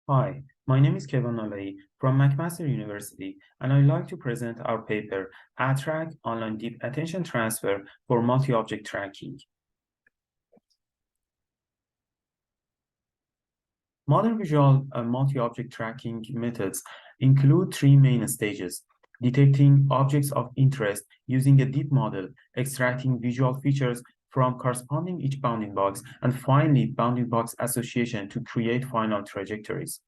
Hi, my name is Keivan Nalaie from McMaster University, and I'd like to present our paper, AttTrack Online Deep Attention Transfer for Multi-Object Tracking. Modern visual multi-object tracking methods include three main stages: detecting objects of interest using a deep model, extracting visual features from corresponding each bounding box, and finally, bounding box association to create final trajectories.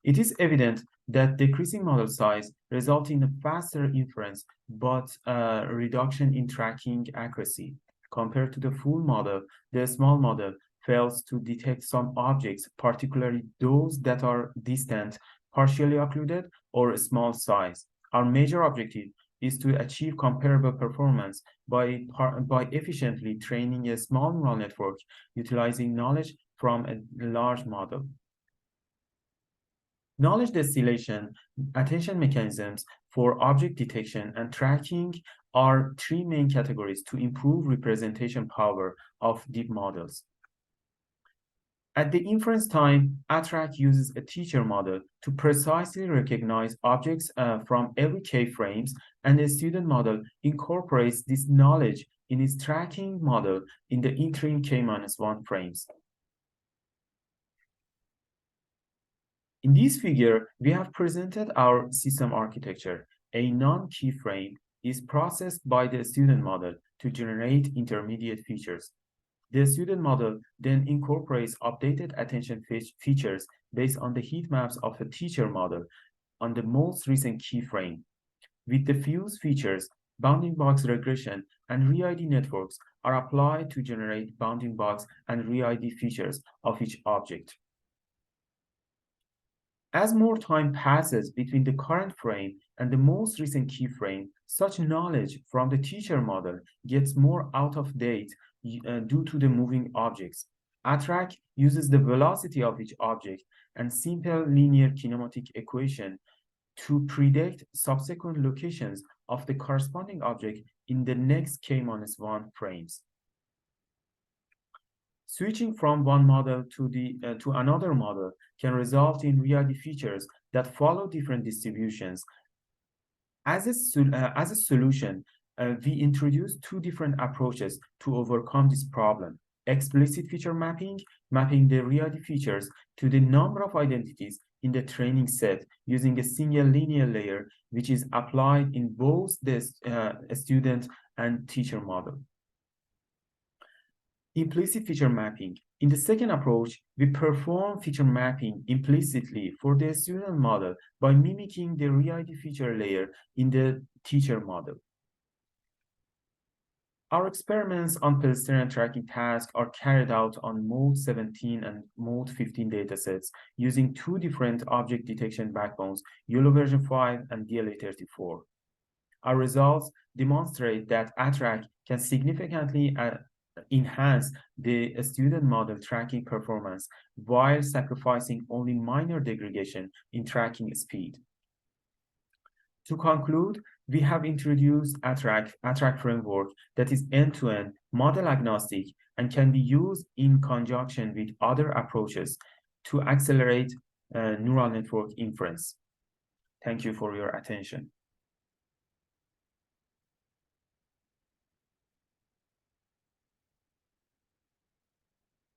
It is evident that decreasing model size results in a faster inference, but a reduction in tracking accuracy. Compared to the full model, the small model fails to detect some objects, particularly those that are distant, partially occluded, or small size. Our major objective is to achieve comparable performance by efficiently training a small neural network utilizing knowledge from a large model. Knowledge distillation, attention mechanisms for object detection and tracking are three main categories to improve representation power of deep models. At the inference time, AttTrack uses a teacher model to precisely recognize objects from every K-frames, and the student model incorporates this knowledge in its tracking model in the interim K-1 frames. In this figure, we have presented our system architecture. A non-keyframe is processed by the student model to generate intermediate features. The student model then incorporates updated attention features based on the heat maps of a teacher model on the most recent keyframe. With the fused features, bounding box regression and re-ID networks are applied to generate bounding box and re-ID features of each object. As more time passes between the current frame and the most recent keyframe, such knowledge from the teacher model gets more out of date due to the moving objects. AttTrack uses the velocity of each object and simple linear kinematic equation to predict subsequent locations of the corresponding object in the next K-1 frames. Switching from one model to another model can result in re-ID features that follow different distributions. As a solution, we introduce two different approaches to overcome this problem: explicit feature mapping, mapping the re-ID features to the number of identities in the training set using a single linear layer, which is applied in both the student and teacher model. Implicit feature mapping. In the second approach, we perform feature mapping implicitly for the student model by mimicking the re-ID feature layer in the teacher model. Our experiments on pedestrian tracking tasks are carried out on MOT17 and MOT15 datasets using two different object detection backbones, YOLOv5 and DLA34. Our results demonstrate that AttTrack can significantly enhance the student model tracking performance while sacrificing only minor degradation in tracking speed. To conclude, we have introduced AttTrack framework that is end-to-end model agnostic and can be used in conjunction with other approaches to accelerate neural network inference. Thank you for your attention.